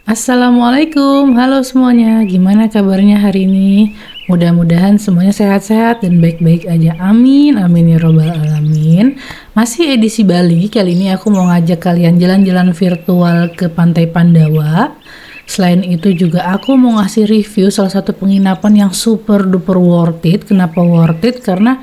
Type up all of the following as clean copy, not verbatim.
Assalamualaikum, halo semuanya. Gimana kabarnya hari ini? Mudah-mudahan semuanya sehat-sehat dan baik-baik aja. Amin, amin ya robbal alamin. Masih edisi Bali. Kali ini aku mau ngajak kalian jalan-jalan virtual ke Pantai Pandawa. Selain itu juga aku mau ngasih review salah satu penginapan yang super duper worth it. Kenapa worth it? Karena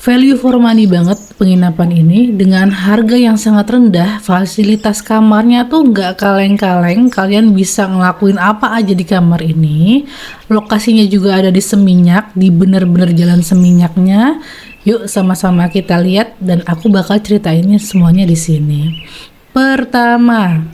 value for money banget penginapan ini dengan harga yang sangat rendah. Fasilitas kamarnya tuh nggak kaleng-kaleng, kalian bisa ngelakuin apa aja di kamar ini. Lokasinya juga ada di Seminyak, di bener-bener jalan Seminyaknya. Yuk sama-sama kita lihat dan aku bakal ceritainnya semuanya di sini. Pertama,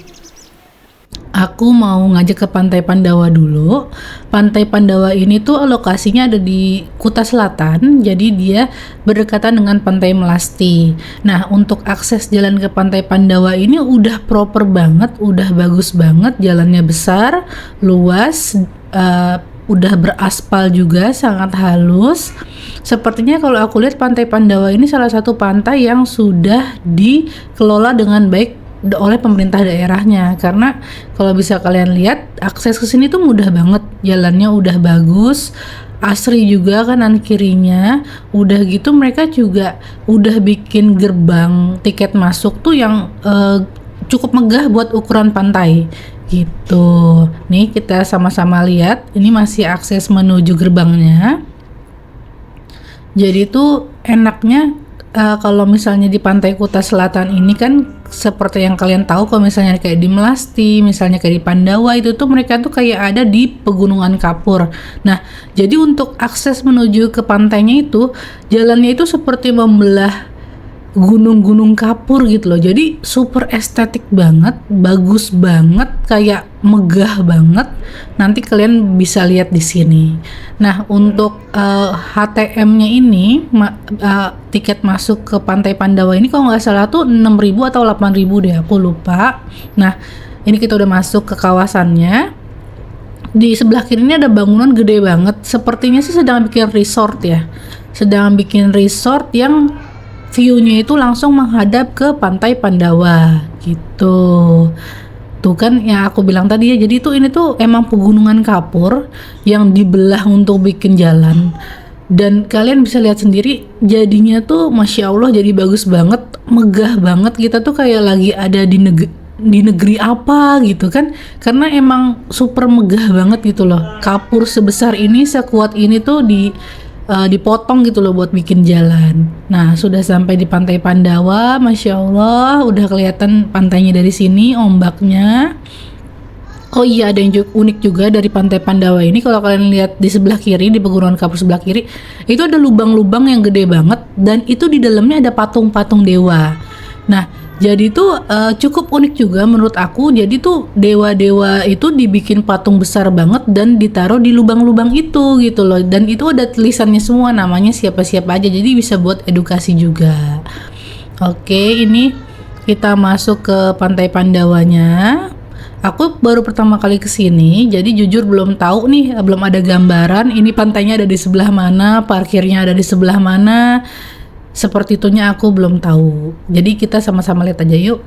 aku mau ngajak ke Pantai Pandawa dulu. Pantai Pandawa ini tuh lokasinya ada di Kuta Selatan, jadi dia berdekatan dengan Pantai Melasti. Nah, untuk akses jalan ke Pantai Pandawa ini udah proper banget, udah bagus banget, jalannya besar, luas, udah beraspal juga, sangat halus. Sepertinya kalau aku lihat Pantai Pandawa ini salah satu pantai yang sudah dikelola dengan baik oleh pemerintah daerahnya, karena kalau bisa kalian lihat akses ke sini tuh mudah banget, jalannya udah bagus, asri juga kanan kirinya, udah gitu mereka juga udah bikin gerbang tiket masuk tuh yang cukup megah buat ukuran pantai gitu. Nih kita sama-sama lihat, ini masih akses menuju gerbangnya. Jadi tuh enaknya kalau misalnya di Pantai Kuta Selatan ini kan seperti yang kalian tahu, kalau misalnya kayak di Melasti, misalnya kayak di Pandawa, itu tuh mereka tuh kayak ada di Pegunungan Kapur. Nah, jadi untuk akses menuju ke pantainya itu, jalannya itu seperti membelah gunung-gunung kapur gitu loh. Jadi super estetik banget, bagus banget, kayak megah banget. Nanti kalian bisa lihat di sini. Nah, untuk HTM-nya ini tiket masuk ke Pantai Pandawa ini kalau nggak salah tuh 6.000 atau 8.000 deh, aku lupa. Nah, ini kita udah masuk ke kawasannya. Di sebelah kiri ini ada bangunan gede banget. Sepertinya sih sedang bikin resort ya. Sedang bikin resort yang view-nya itu langsung menghadap ke Pantai Pandawa gitu. Tuh kan yang aku bilang tadi ya, jadi tuh ini tuh emang pegunungan kapur yang dibelah untuk bikin jalan. Dan kalian bisa lihat sendiri jadinya tuh Masya Allah, jadi bagus banget, megah banget, kita tuh kayak lagi ada di negeri apa gitu kan, karena emang super megah banget gitu loh. Kapur sebesar ini, sekuat ini tuh dipotong gitu loh buat bikin jalan. Nah, sudah sampai di Pantai Pandawa, Masya Allah, udah kelihatan pantainya dari sini, ombaknya. Oh iya, ada yang unik juga dari Pantai Pandawa ini. Kalau kalian lihat di sebelah kiri, di Pegunungan Kapur sebelah kiri, itu ada lubang-lubang yang gede banget, dan itu di dalamnya ada patung-patung dewa. Nah, jadi tuh cukup unik juga menurut aku. Jadi tuh dewa-dewa itu dibikin patung besar banget dan ditaruh di lubang-lubang itu gitu loh. Dan itu ada tulisannya semua, namanya siapa-siapa aja. Jadi bisa buat edukasi juga. Oke, ini kita masuk ke Pantai Pandawanya. Aku baru pertama kali kesini, jadi jujur belum tahu nih, belum ada gambaran. Ini pantainya ada di sebelah mana, parkirnya ada di sebelah mana. Seperti itunya aku belum tahu. Jadi kita sama-sama lihat aja yuk.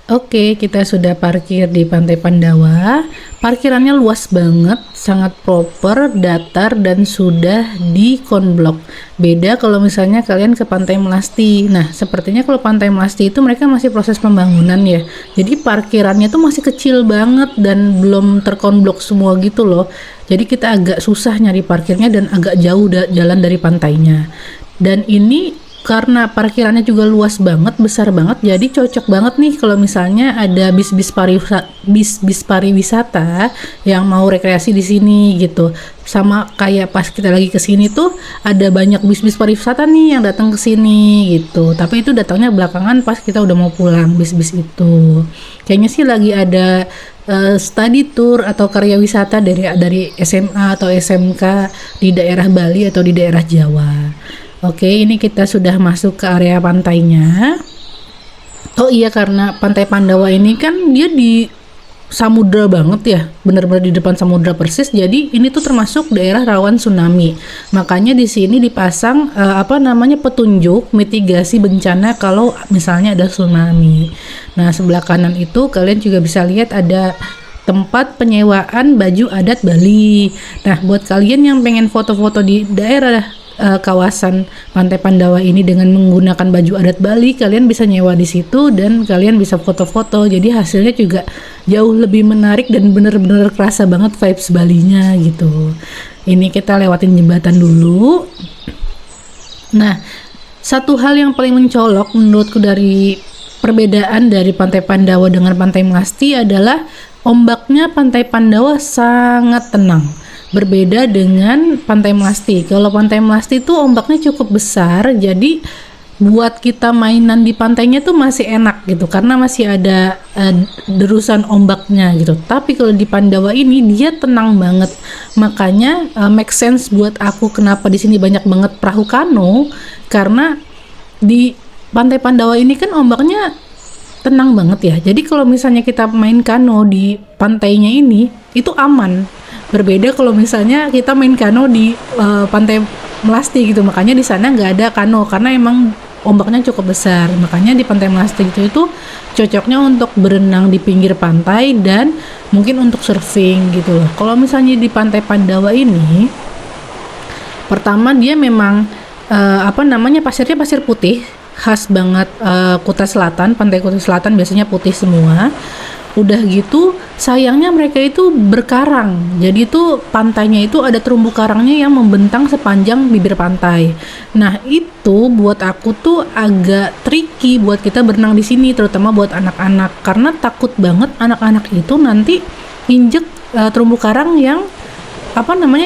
Oke, kita sudah parkir di Pantai Pandawa. Parkirannya luas banget, sangat proper, datar, dan sudah di konblok. Beda kalau misalnya kalian ke Pantai Melasti. Nah, sepertinya kalau Pantai Melasti itu mereka masih proses pembangunan ya. Jadi parkirannya tuh masih kecil banget dan belum terkonblok semua gitu loh. Jadi kita agak susah nyari parkirnya dan agak jauh jalan dari pantainya. Dan ini karena parkirannya juga luas banget, besar banget, jadi cocok banget nih kalau misalnya ada bis-bis pariwisata yang mau rekreasi di sini gitu. Sama kayak pas kita lagi ke sini tuh ada banyak bis-bis pariwisata nih yang datang ke sini gitu. Tapi itu datangnya belakangan pas kita udah mau pulang bis-bis itu. Kayaknya sih lagi ada study tour atau karya wisata dari SMA atau SMK di daerah Bali atau di daerah Jawa. Oke, ini kita sudah masuk ke area pantainya. Oh iya, karena Pantai Pandawa ini kan dia di samudra banget ya, benar-benar di depan samudra persis. Jadi ini tuh termasuk daerah rawan tsunami. Makanya di sini dipasang petunjuk mitigasi bencana kalau misalnya ada tsunami. Nah, sebelah kanan itu kalian juga bisa lihat ada tempat penyewaan baju adat Bali. Nah, buat kalian yang pengen foto-foto di daerah kawasan Pantai Pandawa ini dengan menggunakan baju adat Bali, kalian bisa nyewa di situ dan kalian bisa foto-foto. Jadi hasilnya juga jauh lebih menarik dan bener-bener kerasa banget vibes Balinya gitu. Ini kita lewatin jembatan dulu. Nah, satu hal yang paling mencolok menurutku dari perbedaan dari Pantai Pandawa dengan Pantai Melasti adalah ombaknya Pantai Pandawa sangat tenang. Berbeda dengan Pantai Melasti. Kalau Pantai Melasti itu ombaknya cukup besar, jadi buat kita mainan di pantainya tuh masih enak gitu, karena masih ada derusan ombaknya gitu. Tapi kalau di Pandawa ini dia tenang banget, makanya make sense buat aku kenapa di sini banyak banget perahu kano, karena di Pantai Pandawa ini kan ombaknya tenang banget ya. Jadi kalau misalnya kita main kano di pantainya ini itu aman. Berbeda kalau misalnya kita main kano di Pantai Melasti gitu, makanya di sana nggak ada kano karena emang ombaknya cukup besar. Makanya di Pantai Melasti itu cocoknya untuk berenang di pinggir pantai dan mungkin untuk surfing gitu loh. Kalau misalnya di Pantai Pandawa ini, pertama dia memang pasirnya pasir putih, khas banget Kuta Selatan. Pantai Kuta Selatan biasanya putih semua. Udah gitu, sayangnya mereka itu berkarang. Jadi itu pantainya itu ada terumbu karangnya yang membentang sepanjang bibir pantai. Nah, itu buat aku tuh agak tricky buat kita berenang di sini, terutama buat anak-anak, karena takut banget anak-anak itu nanti injek terumbu karang yang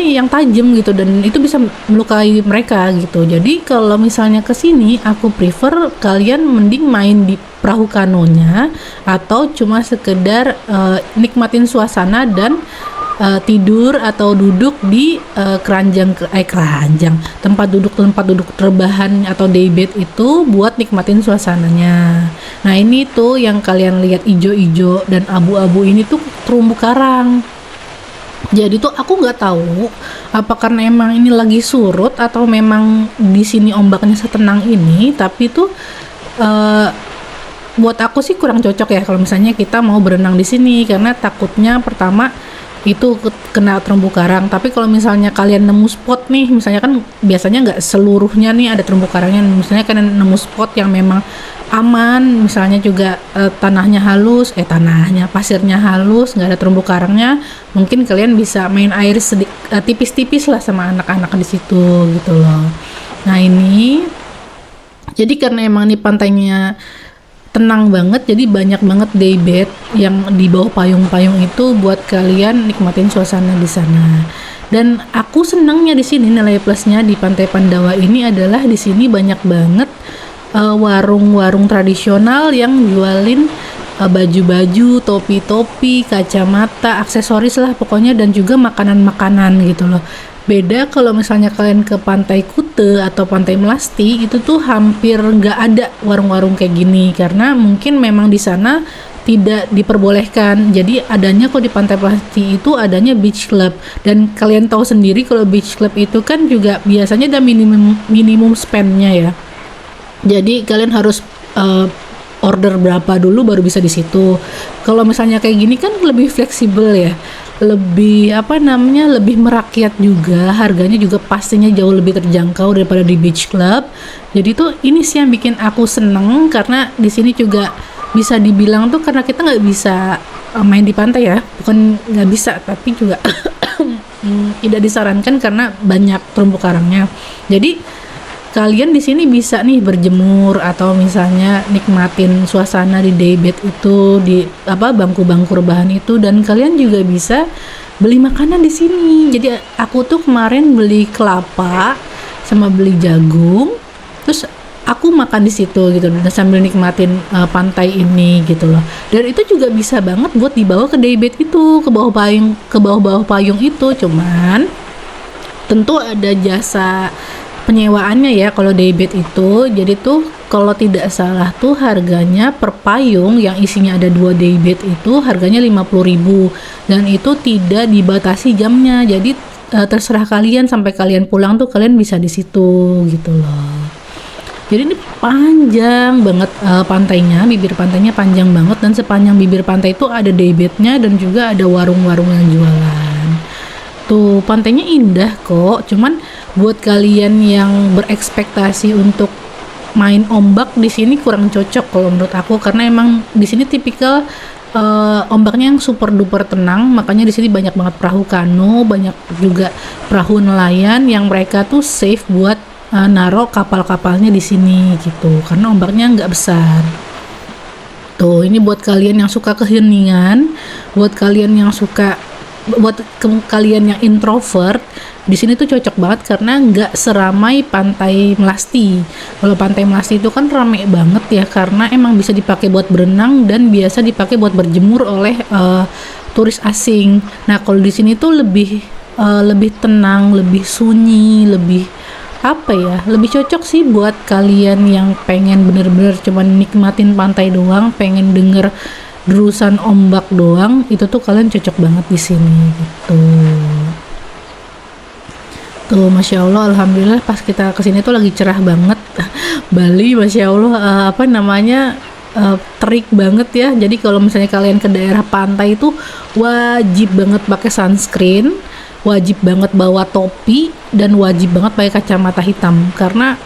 yang tajam gitu, dan itu bisa melukai mereka gitu. Jadi kalau misalnya ke sini aku prefer kalian mending main di perahu kanonya atau cuma sekedar nikmatin suasana dan tidur atau duduk di keranjang tempat duduk rebahan atau daybed itu buat nikmatin suasananya. Nah, ini tuh yang kalian lihat ijo-ijo dan abu-abu ini tuh terumbu karang. Jadi tuh aku nggak tahu apa karena emang ini lagi surut atau memang di sini ombaknya setenang ini, tapi tuh buat aku sih kurang cocok ya kalau misalnya kita mau berenang di sini, karena takutnya pertama itu kena terumbu karang. Tapi kalau misalnya kalian nemu spot nih, misalnya kan biasanya nggak seluruhnya nih ada terumbu karangnya, misalnya kalian nemu spot yang memang aman, misalnya juga pasirnya halus, nggak ada terumbu karangnya, mungkin kalian bisa main air tipis-tipis lah sama anak-anak di situ gitu loh. Nah, ini jadi karena emang ini pantainya tenang banget, jadi banyak banget daybed yang di bawah payung-payung itu buat kalian nikmatin suasana di sana. Dan aku senangnya di sini, nilai plusnya di Pantai Pandawa ini adalah di sini banyak banget warung-warung tradisional yang jualin baju-baju, topi-topi, kacamata, aksesoris lah pokoknya, dan juga makanan-makanan gitu loh. Beda kalau misalnya kalian ke Pantai Kute atau Pantai Melasti, itu tuh hampir nggak ada warung-warung kayak gini, karena mungkin memang di sana tidak diperbolehkan. Jadi adanya kok di Pantai Melasti itu adanya beach club, dan kalian tahu sendiri kalau beach club itu kan juga biasanya ada minimum spendnya ya. Jadi kalian harus order berapa dulu baru bisa di situ. Kalau misalnya kayak gini kan lebih fleksibel ya, lebih apa namanya, lebih merakyat juga, harganya juga pastinya jauh lebih terjangkau daripada di beach club. Jadi tuh ini sih yang bikin aku seneng, karena di sini juga bisa dibilang tuh karena kita nggak bisa main di pantai ya, bukan nggak bisa tapi juga tidak disarankan karena banyak terumbu karangnya. Jadi kalian di sini bisa nih berjemur atau misalnya nikmatin suasana di daybed itu, di apa bangku-bangku rebahan itu, dan kalian juga bisa beli makanan di sini. Jadi aku tuh kemarin beli kelapa sama beli jagung, terus aku makan di situ gitu dan sambil nikmatin pantai ini gitu loh. Dan itu juga bisa banget buat dibawa ke daybed itu, ke bawah payung itu. Cuman tentu ada jasa penyewaannya ya kalau daybed itu. Jadi tuh kalau tidak salah tuh harganya per payung yang isinya ada 2 daybed itu harganya 50.000, dan itu tidak dibatasi jamnya. Jadi terserah kalian, sampai kalian pulang tuh kalian bisa di situ gitu loh. Jadi ini panjang banget pantainya, bibir pantainya panjang banget, dan sepanjang bibir pantai itu ada daybednya dan juga ada warung-warung yang jualan. Tuh pantainya indah kok, cuman buat kalian yang berekspektasi untuk main ombak di sini kurang cocok kalau menurut aku, karena emang di sini tipikal ombaknya yang super duper tenang, makanya di sini banyak banget perahu kano, banyak juga perahu nelayan yang mereka tuh safe buat naruh kapal-kapalnya di sini gitu, karena ombaknya nggak besar. Tuh ini buat kalian yang suka keheningan, buat kalian yang suka, kalian yang introvert, di sini tuh cocok banget karena nggak seramai Pantai Melasti. Kalau Pantai Melasti itu kan rame banget ya, karena emang bisa dipakai buat berenang dan biasa dipakai buat berjemur oleh turis asing. Nah kalau di sini tuh lebih tenang, lebih sunyi, lebih apa ya, lebih cocok sih buat kalian yang pengen bener-bener cuman nikmatin pantai doang, pengen denger derusan ombak doang, itu tuh kalian cocok banget di sini gitu. Tuh masya Allah, alhamdulillah pas kita kesini tuh lagi cerah banget. Bali masya Allah apa namanya, terik banget ya. Jadi kalau misalnya kalian ke daerah pantai itu wajib banget pakai sunscreen, wajib banget bawa topi, dan wajib banget pakai kacamata hitam karena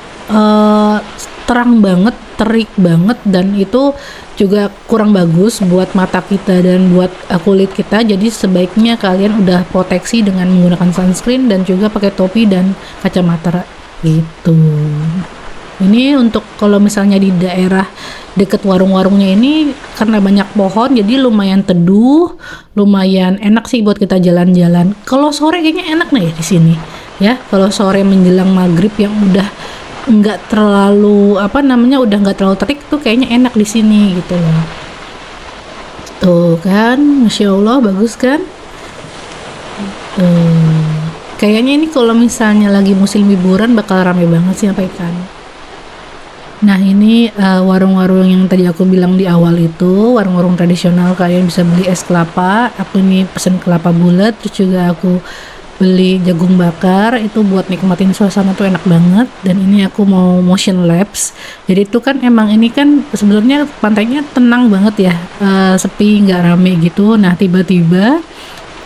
terang banget, terik banget, dan itu juga kurang bagus buat mata kita dan buat kulit kita. Jadi sebaiknya kalian udah proteksi dengan menggunakan sunscreen dan juga pakai topi dan kacamata gitu. Ini untuk kalau misalnya di daerah deket warung-warungnya ini, karena banyak pohon jadi lumayan teduh, lumayan enak sih buat kita jalan-jalan. Kalau sore kayaknya enak nih di sini ya, kalau sore menjelang maghrib yang udah nggak terlalu apa namanya, udah nggak terlalu terik tuh kayaknya enak di sini gitu loh. Tuh kan masya Allah, bagus kan. Kayaknya ini kalau misalnya lagi musim liburan bakal rame banget sih sampai kan. Nah ini warung-warung yang tadi aku bilang di awal itu, warung-warung tradisional. Kalian bisa beli es kelapa, aku ini pesen kelapa bulat, terus juga aku beli jagung bakar, itu buat nikmatin suasana tuh enak banget. Dan ini aku mau motion lapse, jadi itu kan emang ini kan sebenarnya pantainya tenang banget ya, sepi, nggak rame gitu. Nah tiba-tiba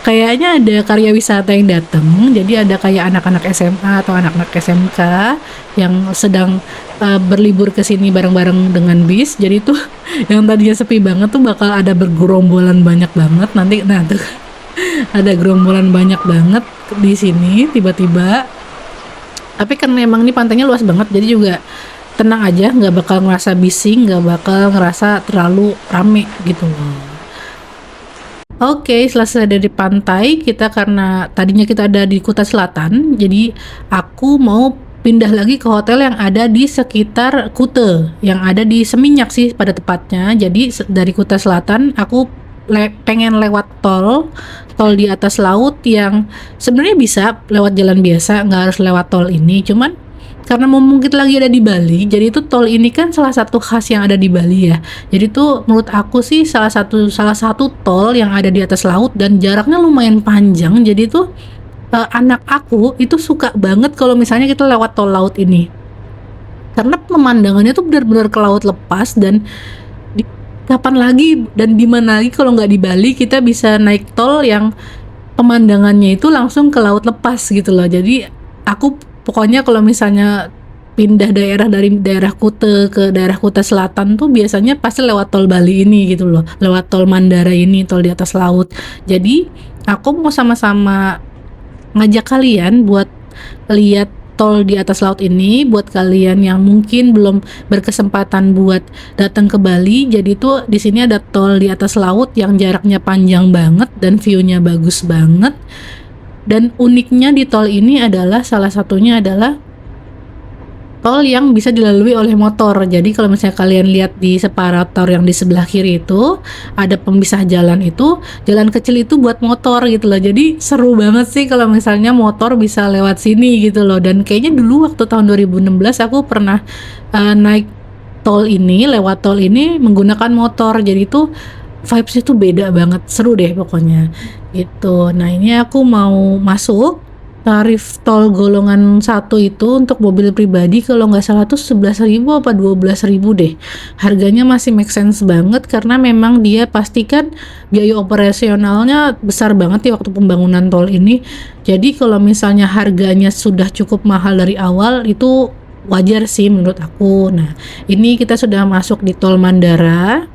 kayaknya ada karya wisata yang datang, jadi ada kayak anak-anak SMA atau anak-anak SMK yang sedang berlibur ke sini bareng-bareng dengan bis. Jadi tuh yang tadinya sepi banget tuh bakal ada bergerombolan banyak banget nanti. Nah tuh ada gerombolan banyak banget di sini tiba-tiba. Tapi karena emang ini pantainya luas banget, jadi juga tenang aja, nggak bakal ngerasa bising, nggak bakal ngerasa terlalu rame gitu loh. Oke, selesai dari pantai kita, karena tadinya kita ada di Kuta Selatan, jadi aku mau pindah lagi ke hotel yang ada di sekitar Kute, yang ada di Seminyak sih pada tepatnya. Jadi dari Kuta Selatan aku pengen lewat tol di atas laut yang sebenarnya bisa lewat jalan biasa, nggak harus lewat tol ini. Cuman karena mau mungkin lagi ada di Bali, jadi itu tol ini kan salah satu khas yang ada di Bali ya. Jadi tuh menurut aku sih salah satu tol yang ada di atas laut dan jaraknya lumayan panjang. Jadi tuh anak aku itu suka banget kalau misalnya kita lewat tol laut ini, karena pemandangannya tuh benar-benar ke laut lepas, dan kapan lagi dan di mana lagi kalau nggak di Bali kita bisa naik tol yang pemandangannya itu langsung ke laut lepas gitu loh. Jadi aku pokoknya kalau misalnya pindah daerah dari daerah Kute ke daerah Kuta Selatan tuh biasanya pasti lewat tol Bali ini gitu loh, lewat tol Mandara ini, tol di atas laut. Jadi aku mau sama-sama ngajak kalian buat lihat tol di atas laut ini, buat kalian yang mungkin belum berkesempatan buat datang ke Bali. Jadi tuh di sini ada tol di atas laut yang jaraknya panjang banget dan view-nya bagus banget. Dan uniknya di tol ini adalah salah satunya adalah tol yang bisa dilalui oleh motor. Jadi kalau misalnya kalian lihat di separator yang di sebelah kiri itu ada pemisah jalan, itu jalan kecil itu buat motor gitu loh. Jadi seru banget sih kalau misalnya motor bisa lewat sini gitu loh. Dan kayaknya dulu waktu tahun 2016 aku pernah naik tol ini, lewat tol ini menggunakan motor. Jadi itu vibes itu beda banget, seru deh pokoknya gitu. Nah ini aku mau masuk tarif tol golongan satu itu untuk mobil pribadi, kalau nggak salah tuh 11.000 apa 12.000 deh. Harganya masih make sense banget karena memang dia pastikan biaya operasionalnya besar banget ya waktu pembangunan tol ini. Jadi kalau misalnya harganya sudah cukup mahal dari awal itu wajar sih menurut aku. Nah ini kita sudah masuk di tol Mandara,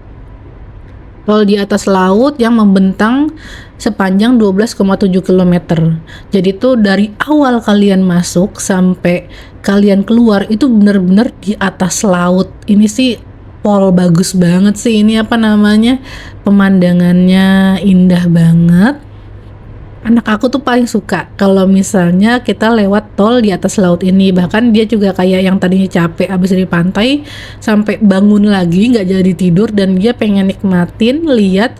tol di atas laut yang membentang sepanjang 12,7 km. Jadi tuh dari awal kalian masuk sampai kalian keluar itu bener-bener di atas laut. Ini sih pol bagus banget sih, ini apa namanya, pemandangannya indah banget. Anak aku tuh paling suka kalau misalnya kita lewat tol di atas laut ini. Bahkan dia juga kayak yang tadinya capek abis dari pantai sampai bangun lagi nggak jadi tidur dan dia pengen nikmatin lihat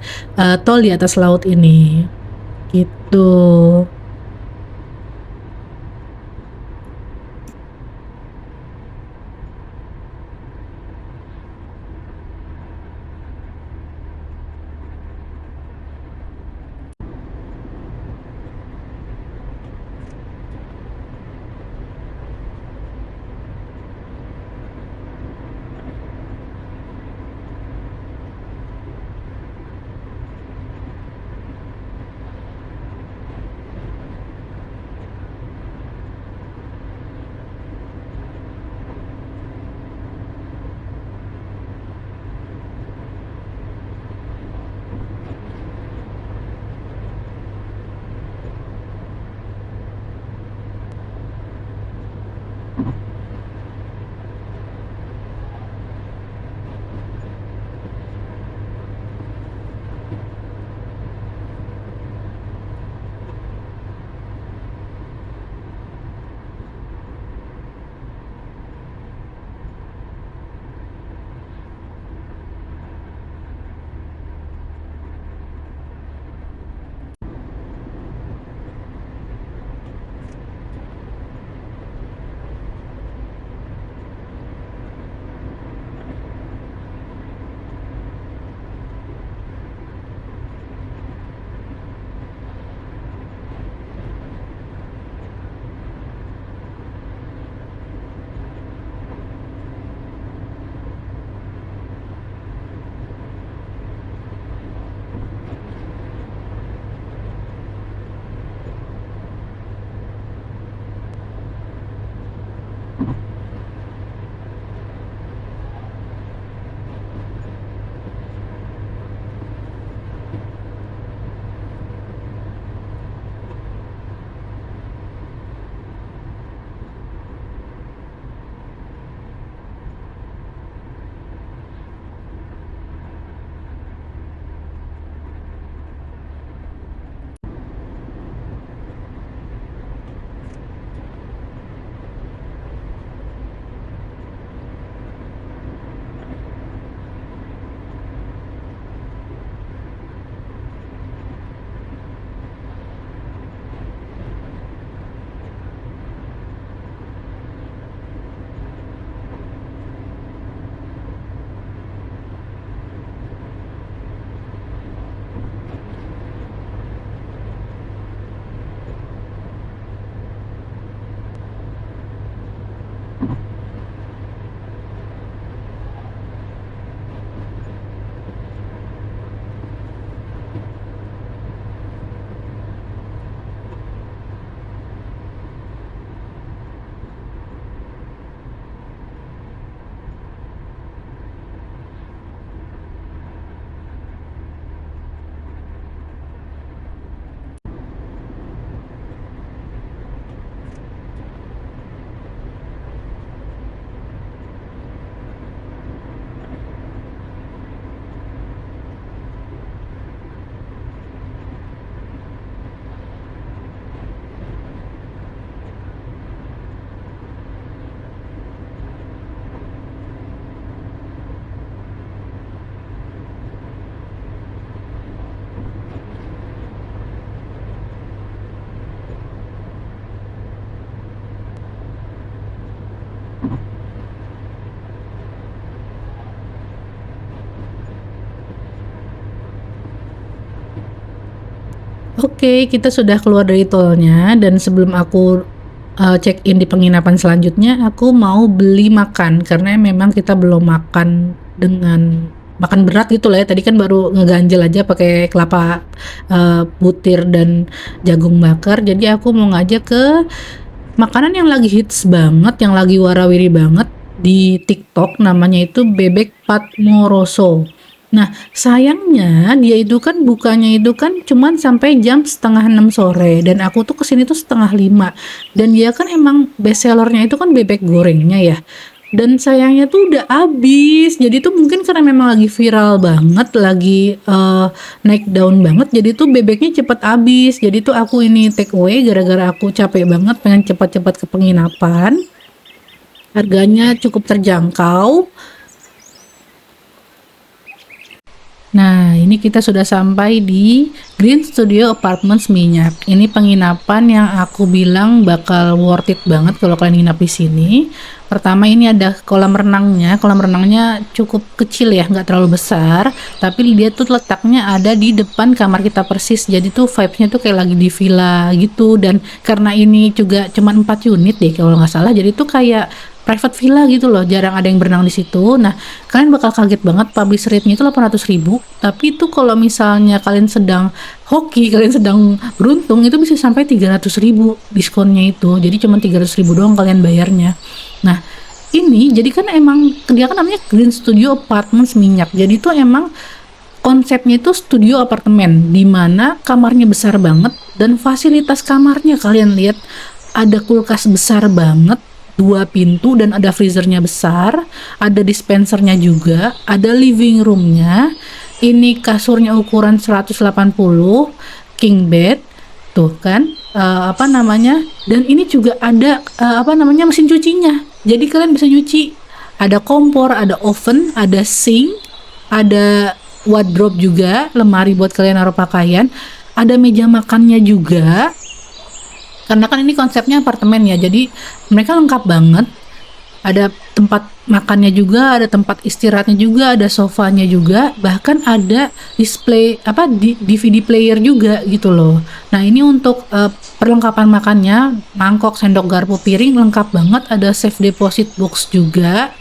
tol di atas laut ini gitu. Oke, kita sudah keluar dari tolnya dan sebelum aku check-in di penginapan selanjutnya, aku mau beli makan karena memang kita belum makan dengan makan berat gitu lah ya. Tadi kan baru ngeganjel aja pakai kelapa butir dan jagung bakar. Jadi aku mau ngajak ke makanan yang lagi hits banget, yang lagi warawiri banget di TikTok, namanya itu bebek Patmoroso. Nah, sayangnya dia itu kan bukanya itu kan cuman sampai jam setengah 6 sore dan aku tuh kesini tuh setengah 5 dan dia kan emang best sellernya itu kan bebek gorengnya ya. Dan sayangnya tuh udah habis. Jadi tuh mungkin karena memang lagi viral banget, lagi naik daun banget. Jadi tuh bebeknya cepet habis. Jadi tuh aku ini take away gara-gara aku capek banget pengen cepat-cepat ke penginapan. Harganya cukup terjangkau. Nah, ini kita sudah sampai di Green Studio Apartments Minyak. Ini penginapan yang aku bilang bakal worth it banget kalau kalian nginap di sini. Pertama, ini ada kolam renangnya. Kolam renangnya cukup kecil ya, nggak terlalu besar. Tapi dia tuh letaknya ada di depan kamar kita persis. Jadi tuh vibes-nya tuh kayak lagi di villa gitu. Dan karena ini juga cuma 4 unit deh kalau nggak salah. Jadi tuh kayak private villa gitu loh, jarang ada yang berenang di situ. Nah, kalian bakal kaget banget, publish rate-nya itu 800.000, tapi itu kalau misalnya kalian sedang hoki, kalian sedang beruntung, itu bisa sampai 300.000 diskonnya itu. Jadi cuma 300.000 doang kalian bayarnya. Nah, ini jadi kan emang dia kan namanya Green Studio Apartments Minyak. Jadi itu emang konsepnya itu studio apartemen di mana kamarnya besar banget dan fasilitas kamarnya kalian lihat ada kulkas besar banget, 2 pintu dan ada freezernya besar, ada dispensernya juga, ada living roomnya. Ini kasurnya ukuran 180 king bed, tuh kan, apa namanya? Dan ini juga ada apa namanya mesin cucinya. Jadi kalian bisa nyuci. Ada kompor, ada oven, ada sink, ada wardrobe juga, lemari buat kalian naruh pakaian, ada meja makannya juga. Karena kan ini konsepnya apartemen ya, jadi mereka lengkap banget. Ada tempat makannya juga, ada tempat istirahatnya juga, ada sofanya juga, bahkan ada display apa DVD player juga gitu loh. Nah, ini untuk perlengkapan makannya, mangkok, sendok, garpu, piring lengkap banget, ada safe deposit box juga.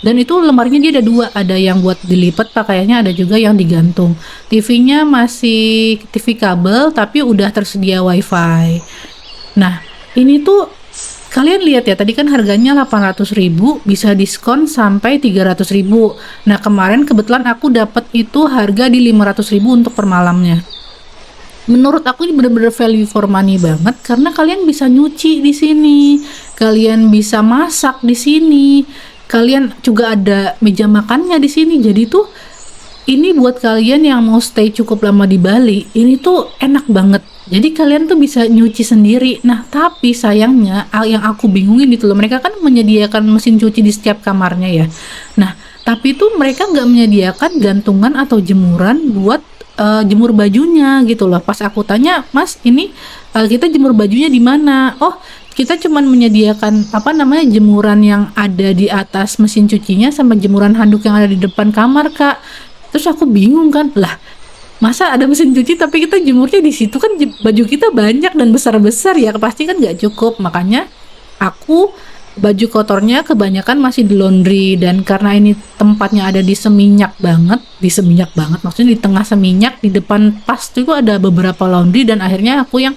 Dan itu lemarinya dia ada 2, ada yang buat dilipat pakaiannya, ada juga yang digantung. TV-nya masih TV kabel tapi udah tersedia wifi. Nah, ini tuh kalian lihat ya, tadi kan harganya 800.000, bisa diskon sampai 300.000. Nah, kemarin kebetulan aku dapat itu harga di 500.000 untuk per malamnya. Menurut aku ini bener-bener value for money banget karena kalian bisa nyuci di sini, kalian bisa masak di sini, kalian juga ada meja makannya di sini. Jadi tuh ini buat kalian yang mau stay cukup lama di Bali, ini tuh enak banget. Jadi kalian tuh bisa nyuci sendiri. Nah, tapi sayangnya yang aku bingungin gitu loh, mereka kan menyediakan mesin cuci di setiap kamarnya ya. Nah, tapi tuh mereka nggak menyediakan gantungan atau jemuran buat jemur bajunya gitu loh. Pas aku tanya, Mas, ini kita jemur bajunya di mana? Oh, kita cuman menyediakan apa namanya jemuran yang ada di atas mesin cucinya sama jemuran handuk yang ada di depan kamar, Kak. Terus aku bingung kan, lah masa ada mesin cuci tapi kita jemurnya di situ, kan baju kita banyak dan besar-besar ya, pasti kan nggak cukup. Makanya aku baju kotornya kebanyakan masih di laundry, dan karena ini tempatnya ada di seminyak banget, maksudnya di tengah seminyak, di depan pas itu ada beberapa laundry, dan akhirnya aku yang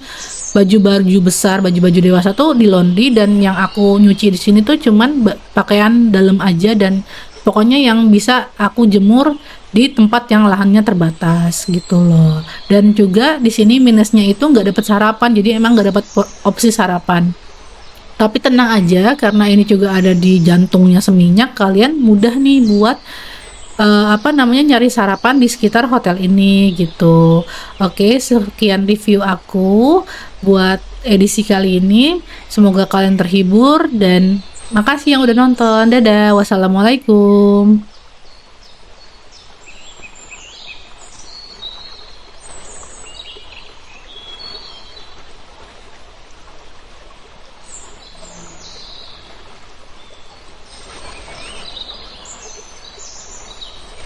baju-baju besar, baju-baju dewasa tuh di laundry, dan yang aku nyuci di sini tuh cuman pakaian dalam aja, dan pokoknya yang bisa aku jemur di tempat yang lahannya terbatas gitu loh. Dan juga di sini minusnya itu nggak dapat sarapan, jadi emang nggak dapat opsi sarapan. Tapi tenang aja, karena ini juga ada di jantungnya seminyak, kalian mudah nih buat apa namanya nyari sarapan di sekitar hotel ini gitu. Oke, sekian review aku buat edisi kali ini. Semoga kalian terhibur dan makasih yang udah nonton. Dadah, wassalamualaikum.